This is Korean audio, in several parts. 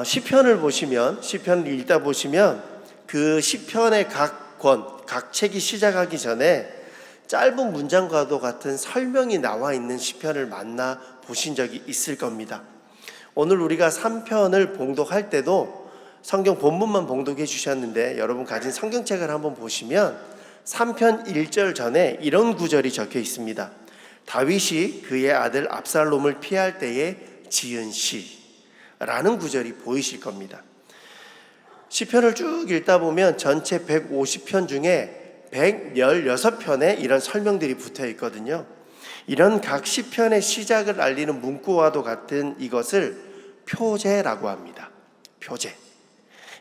시편을 보시면, 시편을 읽다 보시면 그 시편의 각 책이 시작하기 전에 짧은 문장과도 같은 설명이 나와 있는 시편을 만나 보신 적이 있을 겁니다. 오늘 우리가 3편을 봉독할 때도 성경 본문만 봉독해 주셨는데, 여러분 가진 성경책을 한번 보시면 3편 1절 전에 이런 구절이 적혀 있습니다. 다윗이 그의 아들 압살롬을 피할 때에 지은 시라는 구절이 보이실 겁니다. 시편을 쭉 읽다 보면 전체 150편 중에 116편에 이런 설명들이 붙어 있거든요. 이런 각 시편의 시작을 알리는 문구와도 같은 이것을 표제라고 합니다. 표제.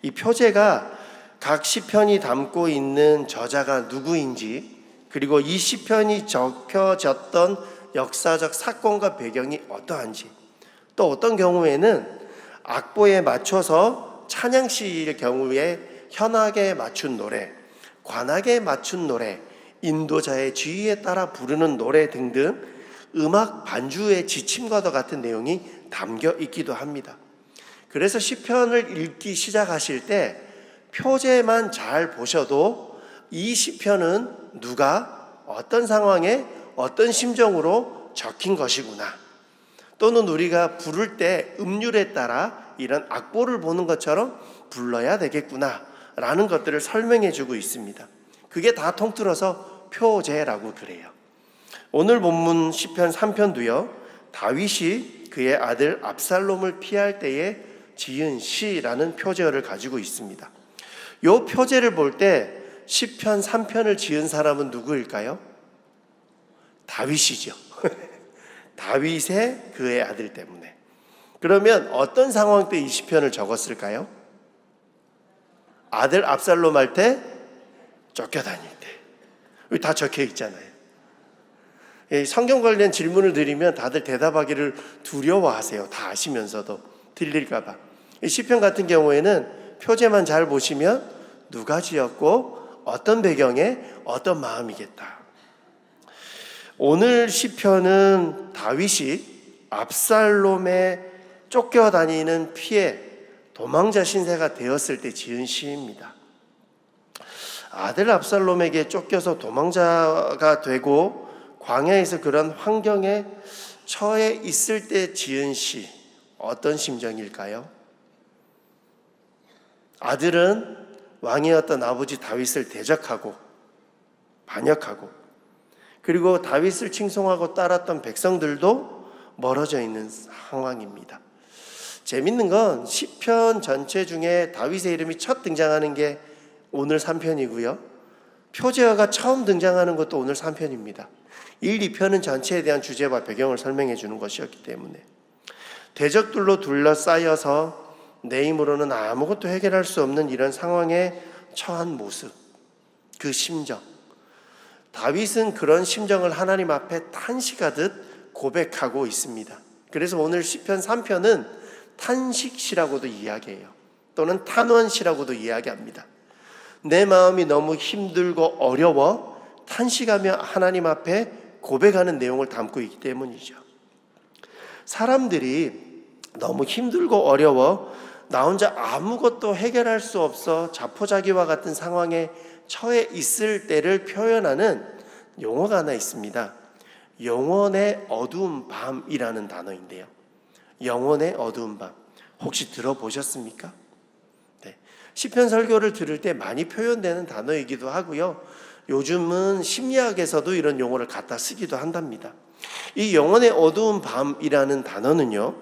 이 표제가 각 시편이 담고 있는 저자가 누구인지, 그리고 이 시편이 적혀졌던 역사적 사건과 배경이 어떠한지, 또 어떤 경우에는 악보에 맞춰서 찬양시일 경우에 현악에 맞춘 노래, 관악에 맞춘 노래, 인도자의 지휘에 따라 부르는 노래 등등 음악 반주의 지침과도 같은 내용이 담겨 있기도 합니다. 그래서 시편을 읽기 시작하실 때 표제만 잘 보셔도 이 시편은 누가 어떤 상황에 어떤 심정으로 적힌 것이구나, 또는 우리가 부를 때 음률에 따라 이런 악보를 보는 것처럼 불러야 되겠구나 라는 것들을 설명해 주고 있습니다. 그게 다 통틀어서 표제라고 그래요. 오늘 본문 시편 3편도요, 다윗이 그의 아들 압살롬을 피할 때에 지은 시라는 표제어를 가지고 있습니다. 이 표제를 볼 때 시편 3편을 지은 사람은 누구일까요? 다윗이죠. 다윗의 그의 아들 때문에. 그러면 어떤 상황 때 이 시편을 적었을까요? 아들 압살롬 할 때, 쫓겨다닐 때. 여기 다 적혀 있잖아요. 성경 관련 질문을 드리면 다들 대답하기를 두려워하세요. 다 아시면서도 틀릴까 봐. 이 시편 같은 경우에는 표제만 잘 보시면 누가 지었고 어떤 배경에 어떤 마음이겠다. 오늘 시편은 다윗이 압살롬에 쫓겨다니는 피해 도망자 신세가 되었을 때 지은 시입니다. 아들 압살롬에게 쫓겨서 도망자가 되고 광야에서 그런 환경에 처해 있을 때 지은 시, 어떤 심정일까요? 아들은 왕이었던 아버지 다윗을 대적하고 반역하고, 그리고 다윗을 칭송하고 따랐던 백성들도 멀어져 있는 상황입니다. 재밌는 건 시편 전체 중에 다윗의 이름이 첫 등장하는 게 오늘 3편이고요. 표제어가 처음 등장하는 것도 오늘 3편입니다. 1, 2편은 전체에 대한 주제와 배경을 설명해 주는 것이었기 때문에 대적들로 둘러싸여서 내 힘으로는 아무것도 해결할 수 없는 이런 상황에 처한 모습, 그 심정, 다윗은 그런 심정을 하나님 앞에 탄식하듯 고백하고 있습니다. 그래서 오늘 시편 3편은 탄식시라고도 이야기해요. 또는 탄원시라고도 이야기합니다. 내 마음이 너무 힘들고 어려워 탄식하며 하나님 앞에 고백하는 내용을 담고 있기 때문이죠. 사람들이 너무 힘들고 어려워 나 혼자 아무것도 해결할 수 없어 자포자기와 같은 상황에 처해 있을 때를 표현하는 용어가 하나 있습니다. 영혼의 어두운 밤이라는 단어인데요. 영혼의 어두운 밤, 혹시 들어보셨습니까? 네. 시편 설교를 들을 때 많이 표현되는 단어이기도 하고요. 요즘은 심리학에서도 이런 용어를 갖다 쓰기도 한답니다. 이 영혼의 어두운 밤이라는 단어는요,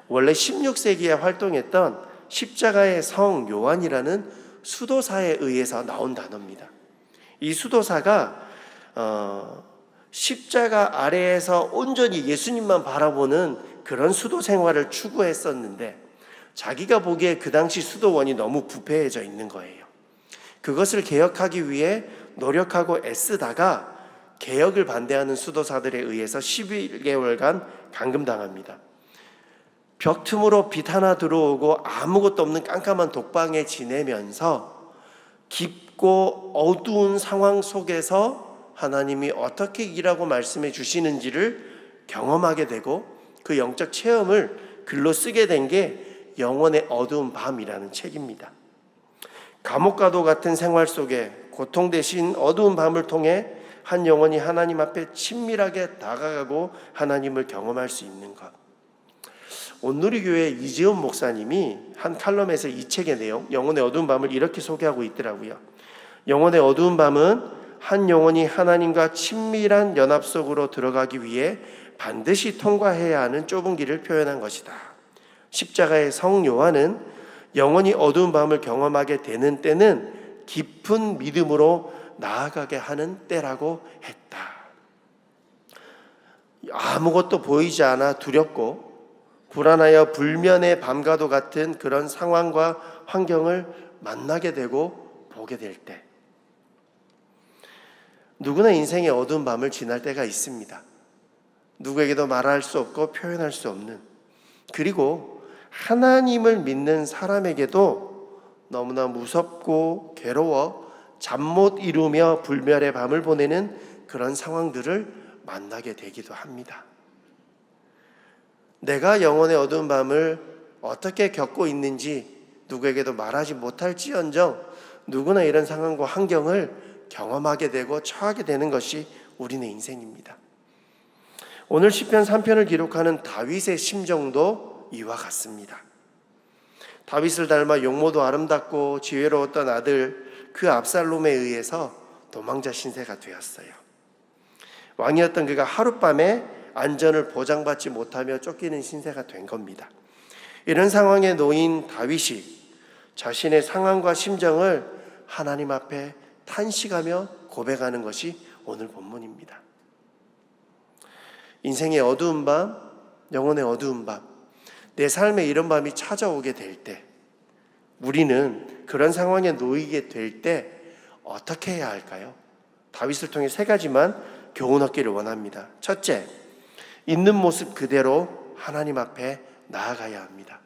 원래 16세기에 활동했던 십자가의 성 요한이라는 수도사에 의해서 나온 단어입니다. 이 수도사가 십자가 아래에서 온전히 예수님만 바라보는 그런 수도 생활을 추구했었는데, 자기가 보기에 그 당시 수도원이 너무 부패해져 있는 거예요. 그것을 개혁하기 위해 노력하고 애쓰다가 개혁을 반대하는 수도사들에 의해서 11개월간 감금당합니다. 벽 틈으로 빛 하나 들어오고 아무것도 없는 깜깜한 독방에 지내면서 깊고 어두운 상황 속에서 하나님이 어떻게 일하고 말씀해 주시는지를 경험하게 되고, 그 영적 체험을 글로 쓰게 된 게 영혼의 어두운 밤이라는 책입니다. 감옥과도 같은 생활 속에 고통 대신 어두운 밤을 통해 한 영혼이 하나님 앞에 친밀하게 다가가고 하나님을 경험할 수 있는 것. 온누리교회 이재훈 목사님이 한 칼럼에서 이 책의 내용, 영혼의 어두운 밤을 이렇게 소개하고 있더라고요. 영혼의 어두운 밤은 한 영혼이 하나님과 친밀한 연합 속으로 들어가기 위해 반드시 통과해야 하는 좁은 길을 표현한 것이다. 십자가의 성 요한은 영혼이 어두운 밤을 경험하게 되는 때는 깊은 믿음으로 나아가게 하는 때라고 했다. 아무것도 보이지 않아 두렵고 불안하여 불면의 밤과도 같은 그런 상황과 환경을 만나게 되고 보게 될 때, 누구나 인생의 어두운 밤을 지날 때가 있습니다. 누구에게도 말할 수 없고 표현할 수 없는, 그리고 하나님을 믿는 사람에게도 너무나 무섭고 괴로워 잠 못 이루며 불멸의 밤을 보내는 그런 상황들을 만나게 되기도 합니다. 내가 영혼의 어두운 밤을 어떻게 겪고 있는지 누구에게도 말하지 못할지언정 누구나 이런 상황과 환경을 경험하게 되고 처하게 되는 것이 우리의 인생입니다. 오늘 시편 3편을 기록하는 다윗의 심정도 이와 같습니다. 다윗을 닮아 용모도 아름답고 지혜로웠던 아들 그 압살롬에 의해서 도망자 신세가 되었어요. 왕이었던 그가 하룻밤에 안전을 보장받지 못하며 쫓기는 신세가 된 겁니다. 이런 상황에 놓인 다윗이 자신의 상황과 심정을 하나님 앞에 탄식하며 고백하는 것이 오늘 본문입니다. 인생의 어두운 밤, 영혼의 어두운 밤, 내 삶에 이런 밤이 찾아오게 될 때, 우리는 그런 상황에 놓이게 될 때 어떻게 해야 할까요? 다윗을 통해 세 가지만 교훈 얻기를 원합니다. 첫째, 있는 모습 그대로 하나님 앞에 나아가야 합니다.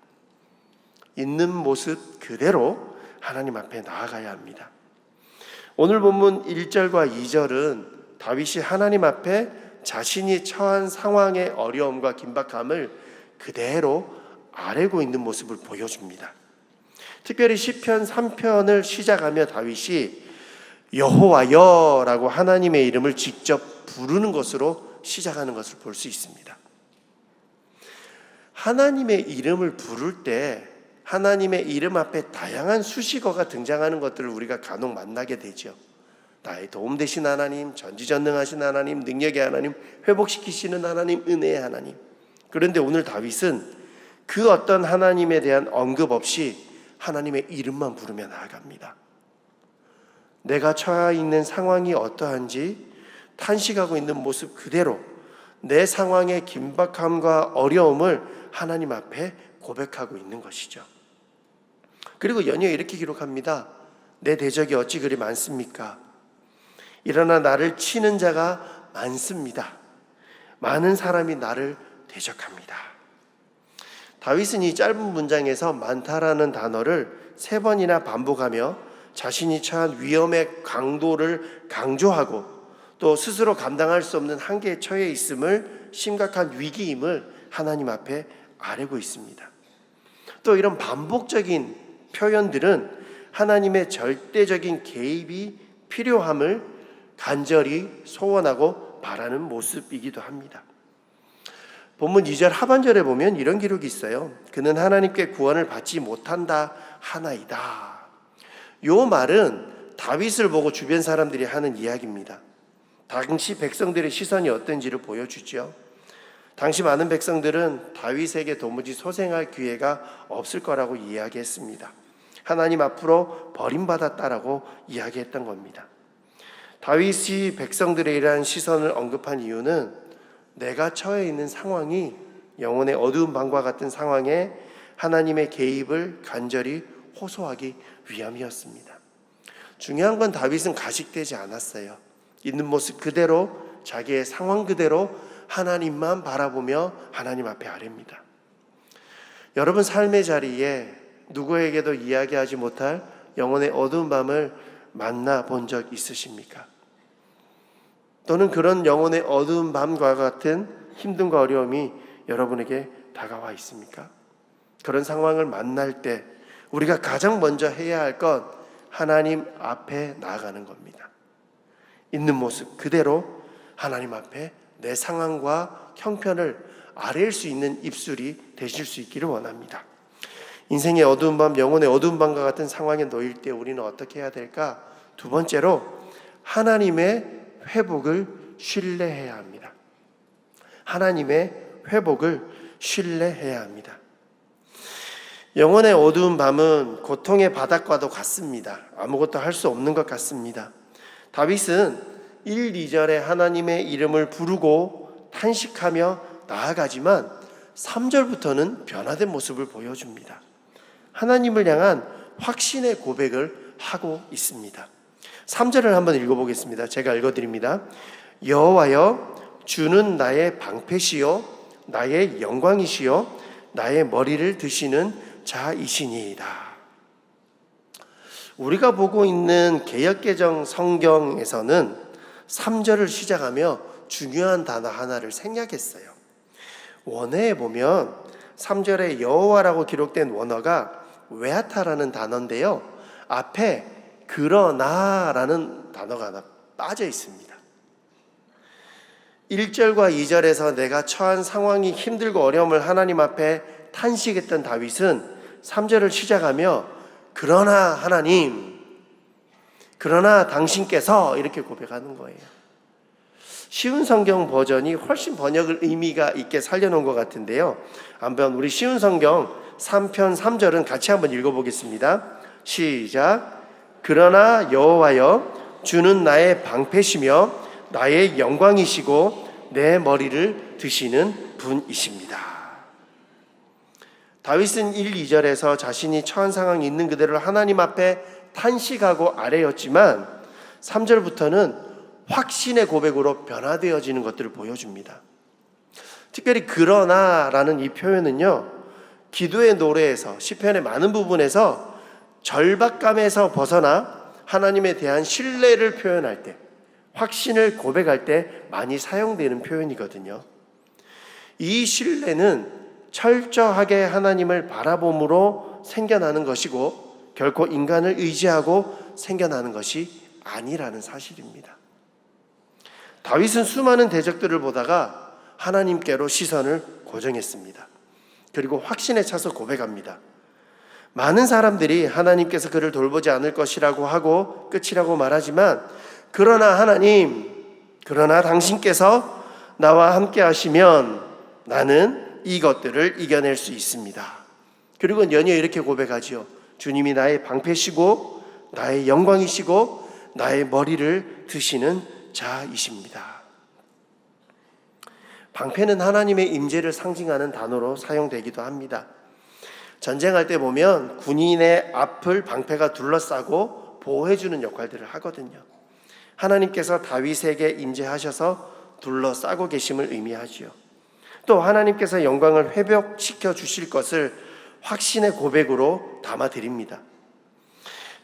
있는 모습 그대로 하나님 앞에 나아가야 합니다. 오늘 본문 1절과 2절은 다윗이 하나님 앞에 자신이 처한 상황의 어려움과 긴박함을 그대로 아뢰고 있는 모습을 보여줍니다. 특별히 시편 3편을 시작하며 다윗이 여호와여라고 하나님의 이름을 직접 부르는 것으로 시작하는 것을 볼 수 있습니다. 하나님의 이름을 부를 때 하나님의 이름 앞에 다양한 수식어가 등장하는 것들을 우리가 간혹 만나게 되죠. 나의 도움 되신 하나님, 전지전능하신 하나님, 능력의 하나님, 회복시키시는 하나님, 은혜의 하나님. 그런데 오늘 다윗은 그 어떤 하나님에 대한 언급 없이 하나님의 이름만 부르며 나아갑니다. 내가 처해 있는 상황이 어떠한지 탄식하고 있는 모습 그대로 내 상황의 긴박함과 어려움을 하나님 앞에 고백하고 있는 것이죠. 그리고 연이어 이렇게 기록합니다. 내 대적이 어찌 그리 많습니까? 일어나 나를 치는 자가 많습니다. 많은 사람이 나를 대적합니다. 다윗은 이 짧은 문장에서 많다라는 단어를 3번이나 반복하며 자신이 처한 위험의 강도를 강조하고 또 스스로 감당할 수 없는 한계에 처해 있음을, 심각한 위기임을 하나님 앞에 아뢰고 있습니다. 또 이런 반복적인 표현들은 하나님의 절대적인 개입이 필요함을 간절히 소원하고 바라는 모습이기도 합니다. 본문 2절 하반절에 보면 이런 기록이 있어요. 그는 하나님께 구원을 받지 못한다 하나이다. 이 말은 다윗을 보고 주변 사람들이 하는 이야기입니다. 당시 백성들의 시선이 어떤지를 보여주죠. 당시 많은 백성들은 다윗에게 도무지 소생할 기회가 없을 거라고 이야기했습니다. 하나님 앞으로 버림받았다라고 이야기했던 겁니다. 다윗이 백성들의 이러한 시선을 언급한 이유는 내가 처해 있는 상황이 영혼의 어두운 밤과 같은 상황에 하나님의 개입을 간절히 호소하기 위함이었습니다. 중요한 건 다윗은 가식되지 않았어요. 있는 모습 그대로 자기의 상황 그대로 하나님만 바라보며 하나님 앞에 아뢰입니다. 여러분 삶의 자리에 누구에게도 이야기하지 못할 영혼의 어두운 밤을 만나본 적 있으십니까? 또는 그런 영혼의 어두운 밤과 같은 힘듦과 어려움이 여러분에게 다가와 있습니까? 그런 상황을 만날 때 우리가 가장 먼저 해야 할 건 하나님 앞에 나아가는 겁니다. 있는 모습 그대로 하나님 앞에 내 상황과 형편을 아뢰일 수 있는 입술이 되실 수 있기를 원합니다. 인생의 어두운 밤, 영혼의 어두운 밤과 같은 상황에 놓일 때 우리는 어떻게 해야 될까? 두 번째로 하나님의 회복을 신뢰해야 합니다. 하나님의 회복을 신뢰해야 합니다. 영혼의 어두운 밤은 고통의 바닥과도 같습니다. 아무것도 할 수 없는 것 같습니다. 다윗은 1, 2절에 하나님의 이름을 부르고 탄식하며 나아가지만 3절부터는 변화된 모습을 보여줍니다. 하나님을 향한 확신의 고백을 하고 있습니다. 3절을 한번 읽어보겠습니다. 제가 읽어드립니다. 여호와여, 주는 나의 방패시요 나의 영광이시요 나의 머리를 드시는 자이시니이다. 우리가 보고 있는 개역개정 성경에서는 3절을 시작하며 중요한 단어 하나를 생략했어요. 원어에 보면 3절에 여호와라고 기록된 원어가 웨아타라는 단어인데요, 앞에 그러나라는 단어가 하나 빠져 있습니다. 1절과 2절에서 내가 처한 상황이 힘들고 어려움을 하나님 앞에 탄식했던 다윗은 3절을 시작하며 그러나 하나님, 그러나 당신께서 이렇게 고백하는 거예요. 쉬운 성경 버전이 훨씬 번역을 의미가 있게 살려놓은 것 같은데요, 한번 우리 쉬운 성경 3편 3절은 같이 한번 읽어보겠습니다. 시작. 그러나 여호와여, 주는 나의 방패시며 나의 영광이시고 내 머리를 드시는 분이십니다. 다윗은 1, 2절에서 자신이 처한 상황이 있는 그대로 하나님 앞에 탄식하고 아뢰었지만 3절부터는 확신의 고백으로 변화되어지는 것들을 보여줍니다. 특별히 그러나라는 이 표현은요, 기도의 노래에서 시편의 많은 부분에서 절박감에서 벗어나 하나님에 대한 신뢰를 표현할 때, 확신을 고백할 때 많이 사용되는 표현이거든요. 이 신뢰는 철저하게 하나님을 바라봄으로 생겨나는 것이고 결코 인간을 의지하고 생겨나는 것이 아니라는 사실입니다. 다윗은 수많은 대적들을 보다가 하나님께로 시선을 고정했습니다. 그리고 확신에 차서 고백합니다. 많은 사람들이 하나님께서 그를 돌보지 않을 것이라고 하고 끝이라고 말하지만, 그러나 하나님, 그러나 당신께서 나와 함께 하시면 나는 이것들을 이겨낼 수 있습니다. 그리고 연이어 이렇게 고백하지요. 주님이 나의 방패시고 나의 영광이시고 나의 머리를 드시는 자이십니다. 방패는 하나님의 임재를 상징하는 단어로 사용되기도 합니다. 전쟁할 때 보면 군인의 앞을 방패가 둘러싸고 보호해주는 역할들을 하거든요. 하나님께서 다윗에게 임재하셔서 둘러싸고 계심을 의미하지요. 또 하나님께서 영광을 회복시켜 주실 것을 확신의 고백으로 담아드립니다.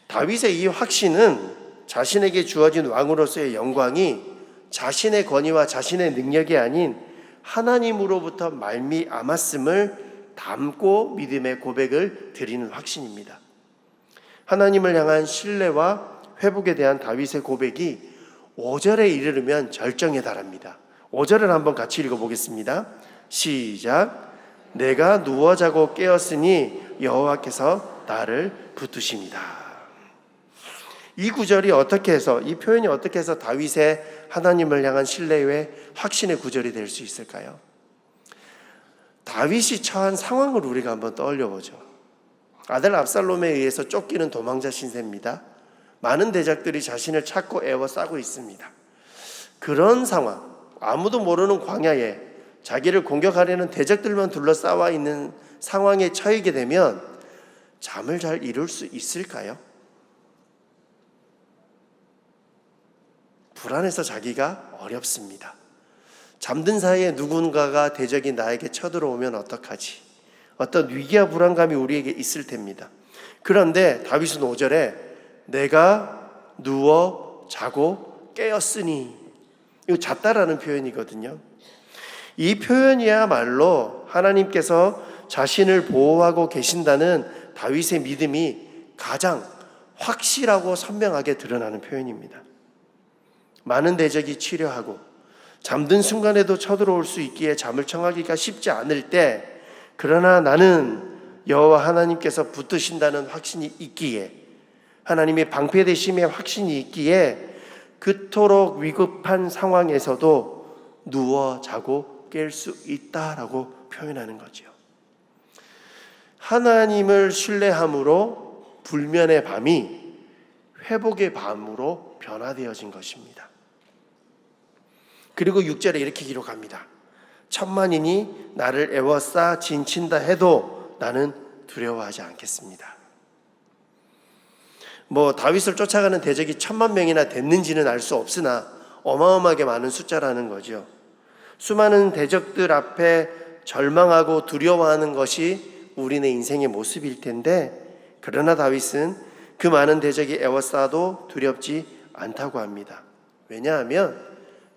다윗의 이 확신은 자신에게 주어진 왕으로서의 영광이 자신의 권위와 자신의 능력이 아닌 하나님으로부터 말미암았음을 담고 믿음의 고백을 드리는 확신입니다. 하나님을 향한 신뢰와 회복에 대한 다윗의 고백이 5절에 이르르면 절정에 달합니다. 5절을 한번 같이 읽어보겠습니다. 시작. 내가 누워 자고 깨었으니 여호와께서 나를 붙드십니다. 이 구절이 어떻게 해서, 이 표현이 어떻게 해서 다윗의 하나님을 향한 신뢰의 확신의 구절이 될 수 있을까요? 다윗이 처한 상황을 우리가 한번 떠올려 보죠. 아들 압살롬에 의해서 쫓기는 도망자 신세입니다. 많은 대적들이 자신을 찾고 애워싸고 있습니다. 그런 상황, 아무도 모르는 광야에 자기를 공격하려는 대적들만 둘러싸여 있는 상황에 처하게 되면 잠을 잘 이룰 수 있을까요? 불안해서 자기가 어렵습니다. 잠든 사이에 누군가가 대적이 나에게 쳐들어오면 어떡하지? 어떤 위기와 불안감이 우리에게 있을 텐입니다. 그런데 다윗은 5절에 내가 누워 자고 깨었으니, 이거 잤다라는 표현이거든요. 이 표현이야말로 하나님께서 자신을 보호하고 계신다는 다윗의 믿음이 가장 확실하고 선명하게 드러나는 표현입니다. 많은 대적이 치려하고 잠든 순간에도 쳐들어올 수 있기에 잠을 청하기가 쉽지 않을 때, 그러나 나는 여호와 하나님께서 붙드신다는 확신이 있기에, 하나님의 방패되심의 확신이 있기에 그토록 위급한 상황에서도 누워 자고 깰 수 있다라고 표현하는 거죠. 하나님을 신뢰함으로 불면의 밤이 회복의 밤으로 변화되어진 것입니다. 그리고 6절에 이렇게 기록합니다. 천만인이 나를 애워싸 진친다 해도 나는 두려워하지 않겠습니다. 다윗을 쫓아가는 대적이 1000만 명이나 됐는지는 알 수 없으나 어마어마하게 많은 숫자라는 거죠. 수많은 대적들 앞에 절망하고 두려워하는 것이 우리네 인생의 모습일 텐데, 그러나 다윗은 그 많은 대적이 애워싸도 두렵지 않다고 합니다. 왜냐하면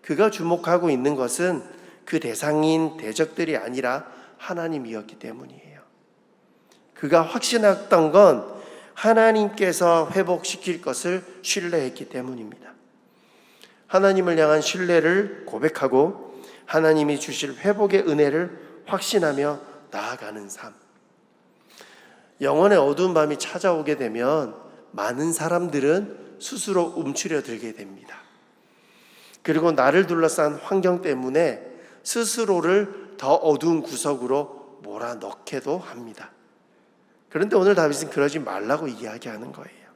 그가 주목하고 있는 것은 그 대상인 대적들이 아니라 하나님이었기 때문이에요. 그가 확신했던 건 하나님께서 회복시킬 것을 신뢰했기 때문입니다. 하나님을 향한 신뢰를 고백하고 하나님이 주실 회복의 은혜를 확신하며 나아가는 삶. 영혼의 어두운 밤이 찾아오게 되면 많은 사람들은 스스로 움츠려 들게 됩니다. 그리고 나를 둘러싼 환경 때문에 스스로를 더 어두운 구석으로 몰아넣기도 합니다. 그런데 오늘 다윗은 그러지 말라고 이야기하는 거예요.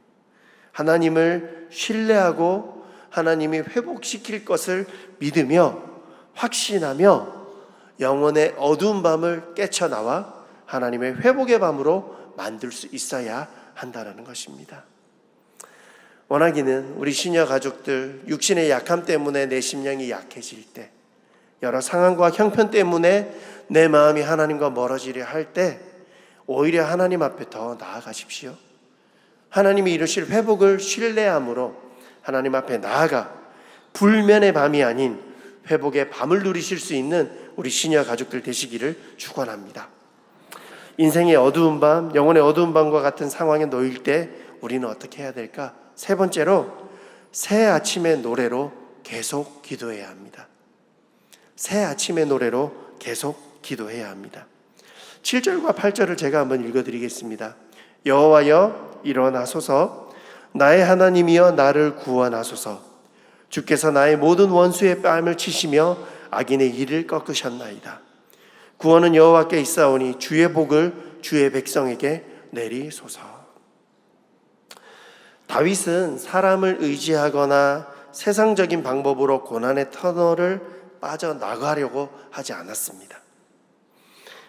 하나님을 신뢰하고 하나님이 회복시킬 것을 믿으며 확신하며 영혼의 어두운 밤을 깨쳐나와 하나님의 회복의 밤으로 만들 수 있어야 한다는 것입니다. 원하기는 우리 시녀 가족들, 육신의 약함 때문에 내 심령이 약해질 때, 여러 상황과 형편 때문에 내 마음이 하나님과 멀어지려 할 때 오히려 하나님 앞에 더 나아가십시오. 하나님이 이루실 회복을 신뢰함으로 하나님 앞에 나아가 불면의 밤이 아닌 회복의 밤을 누리실 수 있는 우리 시녀 가족들 되시기를 축원합니다. 인생의 어두운 밤, 영혼의 어두운 밤과 같은 상황에 놓일 때 우리는 어떻게 해야 될까? 세 번째로, 새 아침의 노래로 계속 기도해야 합니다. 새 아침의 노래로 계속 기도해야 합니다. 7절과 8절을 제가 한번 읽어드리겠습니다. 여호와여 일어나소서, 나의 하나님이여 나를 구원하소서. 주께서 나의 모든 원수의 뺨을 치시며 악인의 이를 꺾으셨나이다. 구원은 여호와께 있사오니 주의 복을 주의 백성에게 내리소서. 다윗은 사람을 의지하거나 세상적인 방법으로 고난의 터널을 빠져나가려고 하지 않았습니다.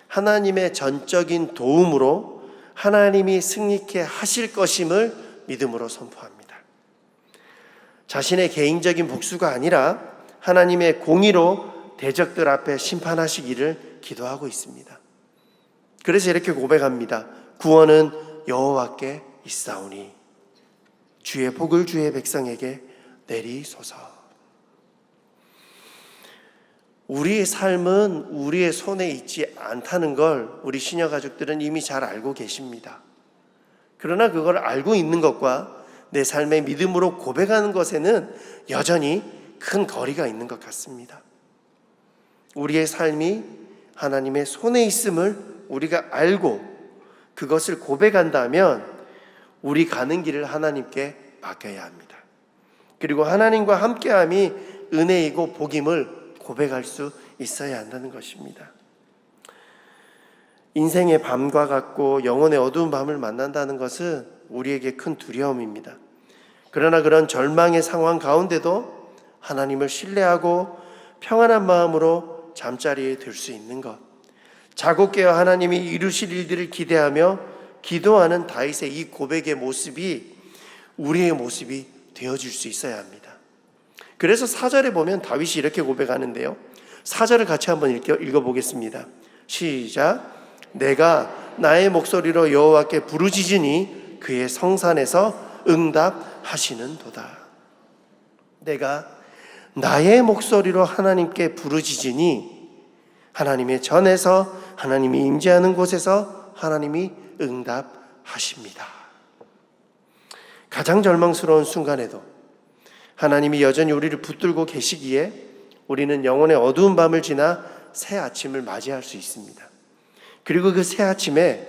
하나님의 전적인 도움으로 하나님이 승리케 하실 것임을 믿음으로 선포합니다. 자신의 개인적인 복수가 아니라 하나님의 공의로 대적들 앞에 심판하시기를 기도하고 있습니다. 그래서 이렇게 고백합니다. 구원은 여호와께 있사오니 주의 복을 주의 백성에게 내리소서. 우리의 삶은 우리의 손에 있지 않다는 걸 우리 시녀 가족들은 이미 잘 알고 계십니다. 그러나 그걸 알고 있는 것과 내 삶의 믿음으로 고백하는 것에는 여전히 큰 거리가 있는 것 같습니다. 우리의 삶이 하나님의 손에 있음을 우리가 알고 그것을 고백한다면 우리 가는 길을 하나님께 맡겨야 합니다. 그리고 하나님과 함께함이 은혜이고 복임을 고백할 수 있어야 한다는 것입니다. 인생의 밤과 같고 영혼의 어두운 밤을 만난다는 것은 우리에게 큰 두려움입니다. 그러나 그런 절망의 상황 가운데도 하나님을 신뢰하고 평안한 마음으로 잠자리에 들 수 있는 것, 자고 깨어 하나님이 이루실 일들을 기대하며 기도하는 다윗의 이 고백의 모습이 우리의 모습이 되어줄 수 있어야 합니다. 그래서 4절에 보면 다윗이 이렇게 고백하는데요, 4절을 같이 한번 읽어보겠습니다. 시작. 내가 나의 목소리로 여호와께 부르짖으니 그의 성산에서 응답하시는도다. 내가 나의 목소리로 하나님께 부르짖으니 하나님의 전에서, 하나님이 임재하는 곳에서 하나님이 응답하십니다. 가장 절망스러운 순간에도 하나님이 여전히 우리를 붙들고 계시기에 우리는 영혼의 어두운 밤을 지나 새 아침을 맞이할 수 있습니다. 그리고 그 새 아침에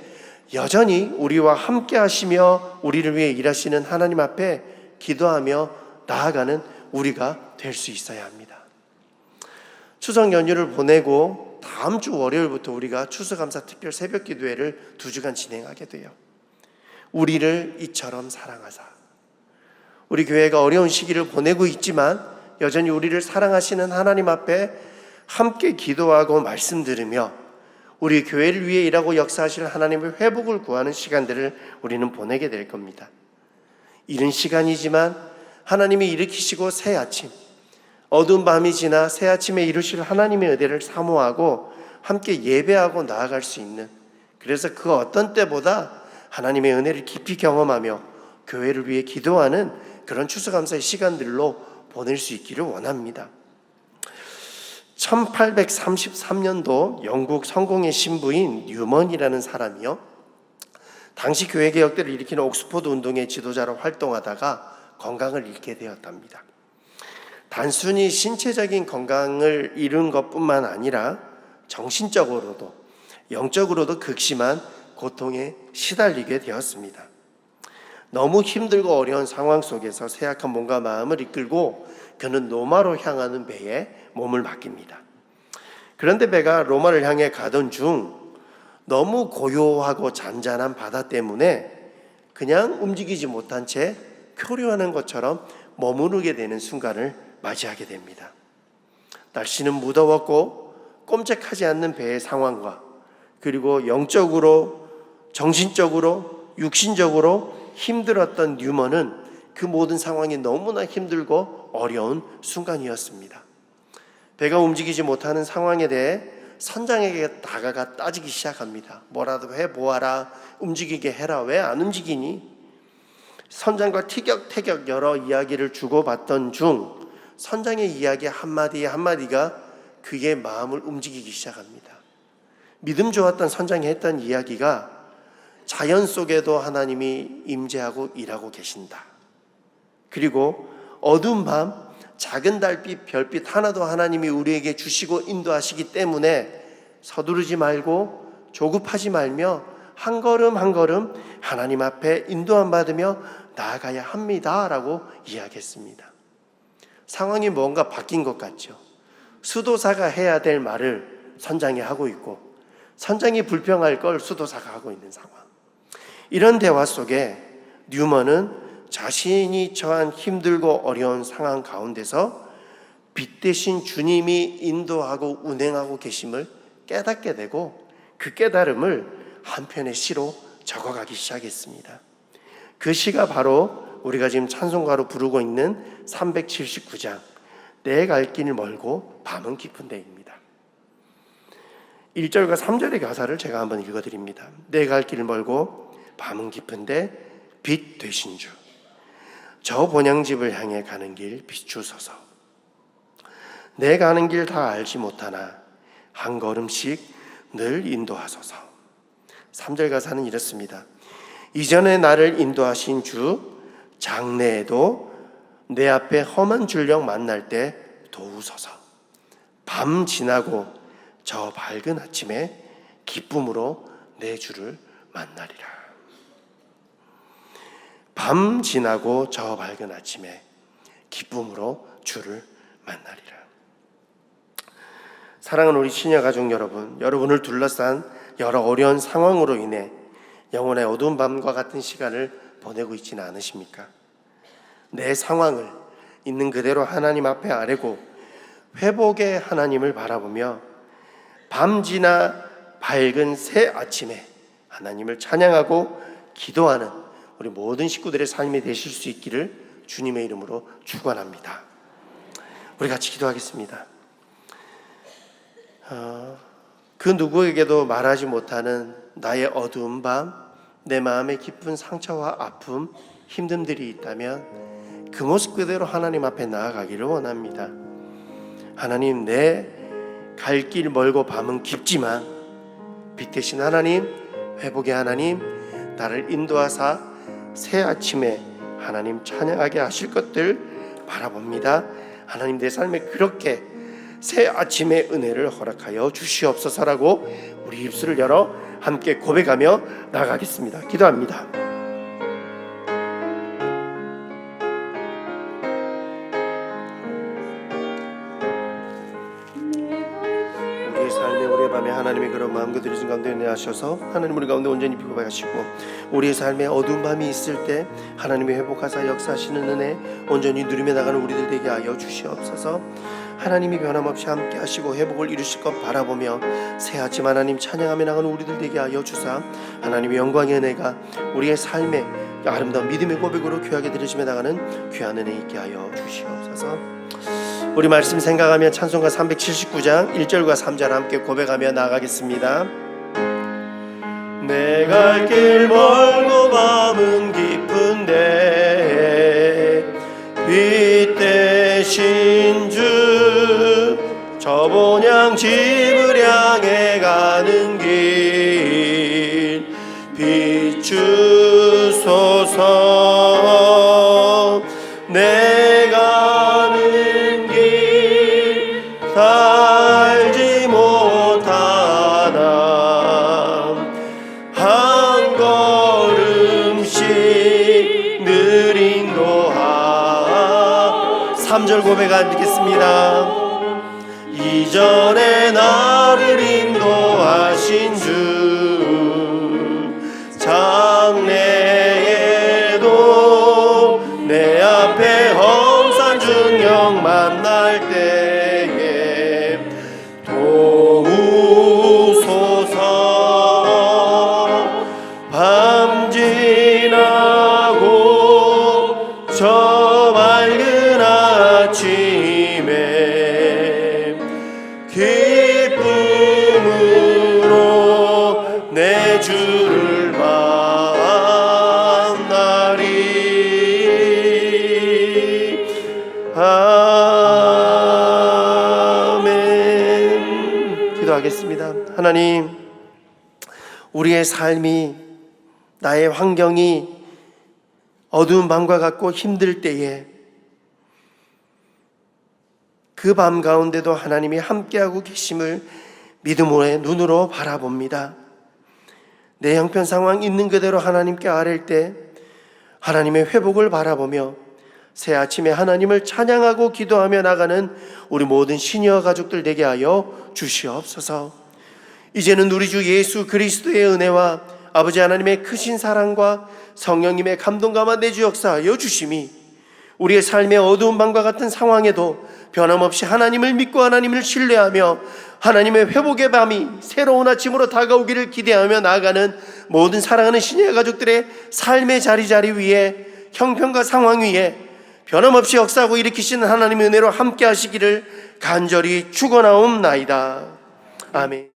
여전히 우리와 함께 하시며 우리를 위해 일하시는 하나님 앞에 기도하며 나아가는 우리가 될 수 있어야 합니다. 추석 연휴를 보내고 다음 주 월요일부터 우리가 추수감사 특별 새벽 기도회를 2주간 진행하게 돼요. 우리를 이처럼 사랑하사. 우리 교회가 어려운 시기를 보내고 있지만 여전히 우리를 사랑하시는 하나님 앞에 함께 기도하고 말씀 들으며 우리 교회를 위해 일하고 역사하실 하나님의 회복을 구하는 시간들을 우리는 보내게 될 겁니다. 이른 시간이지만 하나님이 일으키시고 새 아침, 어두운 밤이 지나 새 아침에 이루실 하나님의 은혜를 사모하고 함께 예배하고 나아갈 수 있는, 그래서 그 어떤 때보다 하나님의 은혜를 깊이 경험하며 교회를 위해 기도하는 그런 추수감사의 시간들로 보낼 수 있기를 원합니다. 1833년도 영국 성공의 신부인 뉴먼이라는 사람이요, 당시 교회개혁 때를 일으키는 옥스포드 운동의 지도자로 활동하다가 건강을 잃게 되었답니다. 단순히 신체적인 건강을 잃은 것뿐만 아니라 정신적으로도 영적으로도 극심한 고통에 시달리게 되었습니다. 너무 힘들고 어려운 상황 속에서 쇠약한 몸과 마음을 이끌고 그는 로마로 향하는 배에 몸을 맡깁니다. 그런데 배가 로마를 향해 가던 중 너무 고요하고 잔잔한 바다 때문에 그냥 움직이지 못한 채 표류하는 것처럼 머무르게 되는 순간을 맞이하게 됩니다. 날씨는 무더웠고 꼼짝하지 않는 배의 상황과 그리고 영적으로, 정신적으로, 육신적으로 힘들었던 뉴먼은 그 모든 상황이 너무나 힘들고 어려운 순간이었습니다. 배가 움직이지 못하는 상황에 대해 선장에게 다가가 따지기 시작합니다. 뭐라도 해보아라, 움직이게 해라, 왜 안 움직이니? 선장과 티격태격 여러 이야기를 주고받던 중 선장의 이야기 한마디 한마디가 그의 마음을 움직이기 시작합니다. 믿음 좋았던 선장이 했던 이야기가 자연 속에도 하나님이 임재하고 일하고 계신다. 그리고 어두운 밤 작은 달빛, 별빛 하나도 하나님이 우리에게 주시고 인도하시기 때문에 서두르지 말고 조급하지 말며 한 걸음 한 걸음 하나님 앞에 인도함 받으며 나아가야 합니다 라고 이야기했습니다. 상황이 뭔가 바뀐 것 같죠. 수도사가 해야 될 말을 선장이 하고 있고 선장이 불평할 걸 수도사가 하고 있는 상황. 이런 대화 속에 뉴먼은 자신이 처한 힘들고 어려운 상황 가운데서 빛 대신 주님이 인도하고 운행하고 계심을 깨닫게 되고 그 깨달음을 한 편의 시로 적어가기 시작했습니다. 그 시가 바로 우리가 지금 찬송가로 부르고 있는 379장 내 갈 길 멀고 밤은 깊은 데입니다. 1절과 3절의 가사를 제가 한번 읽어드립니다. 내 갈 길 멀고 밤은 깊은데 빛 되신 주, 저 본향집을 향해 가는 길 비추소서. 내 가는 길 다 알지 못하나 한 걸음씩 늘 인도하소서. 3절 가사는 이렇습니다. 이전에 나를 인도하신 주, 장래에도 내 앞에 험한 줄령 만날 때 도우소서. 밤 지나고 저 밝은 아침에 기쁨으로 내 주를 만나리라. 밤 지나고 저 밝은 아침에 기쁨으로 주를 만나리라. 사랑하는 우리 시녀 가족 여러분, 여러분을 둘러싼 여러 어려운 상황으로 인해 영혼의 어두운 밤과 같은 시간을 보내고 있지는 않으십니까? 내 상황을 있는 그대로 하나님 앞에 아뢰고 회복의 하나님을 바라보며 밤 지나 밝은 새 아침에 하나님을 찬양하고 기도하는 우리 모든 식구들의 삶이 되실 수 있기를 주님의 이름으로 축원합니다. 우리 같이 기도하겠습니다. 그 누구에게도 말하지 못하는 나의 어두운 밤, 내 마음의 깊은 상처와 아픔, 힘듦들이 있다면 그 모습 그대로 하나님 앞에 나아가기를 원합니다. 하나님, 내 갈 길 멀고 밤은 깊지만 빛 대신 하나님, 회복의 하나님, 나를 인도하사 새 아침에 하나님 찬양하게 하실 것들 바라봅니다. 하나님, 내 삶에 그렇게 새 아침의 은혜를 허락하여 주시옵소서라고 우리 입술을 열어 함께 고백하며 나가겠습니다. 기도합니다. 우리의 삶에, 우리의 밤에 하나님의 그런 마음과 드리신 가운데 은혜하셔서 하나님 우리 가운데 온전히 비고백하시고, 우리의 삶에 어두운 밤이 있을 때 하나님의 회복하사 역사하시는 은혜 온전히 누리며 나가는 우리들 되게 하여 주시옵소서. 하나님이 변함없이 함께 하시고 회복을 이루실 것 바라보며 새 아침 하나님 찬양하며 나가는 우리들 되게 하여 주사, 하나님의 영광의 은혜가 우리의 삶에 아름다운 믿음의 고백으로 귀하게 드리시며 나가는 귀한 은혜 있게 하여 주시옵소서. 우리 말씀 생각하며 찬송가 379장 1절과 3절 함께 고백하며 나가겠습니다. 내 갈 길 멀고 밤은 깊은데 빛 대신 주, 저 본향 집을 향해 가는 길 비추소서. 내 가는 길 달지 못하나 한 걸음씩 늘 인도하. 3절 고백 드리겠습니다. 이전에 나를 인도하신 주, 장래에도 내 앞에 험산 중령 만날 때에 도우소서. 밤 지나고 저 맑은 아침에 기쁨으로 내 주를 만나리. 아멘. 기도하겠습니다. 하나님, 우리의 삶이, 나의 환경이 어두운 밤과 같고 힘들 때에 그 밤 가운데도 하나님이 함께하고 계심을 믿음의 눈으로 바라봅니다. 내 형편 상황 있는 그대로 하나님께 아랠 때 하나님의 회복을 바라보며 새 아침에 하나님을 찬양하고 기도하며 나가는 우리 모든 시니어 가족들 되게 하여 주시옵소서. 이제는 우리 주 예수 그리스도의 은혜와 아버지 하나님의 크신 사랑과 성령님의 감동감화 내주 역사하여 주심이 우리의 삶의 어두운 밤과 같은 상황에도 변함없이 하나님을 믿고 하나님을 신뢰하며 하나님의 회복의 밤이 새로운 아침으로 다가오기를 기대하며 나아가는 모든 사랑하는 시니어 가족들의 삶의 자리 위에, 형편과 상황 위에 변함없이 역사하고 일으키시는 하나님의 은혜로 함께 하시기를 간절히 축원하옵나이다. 아멘.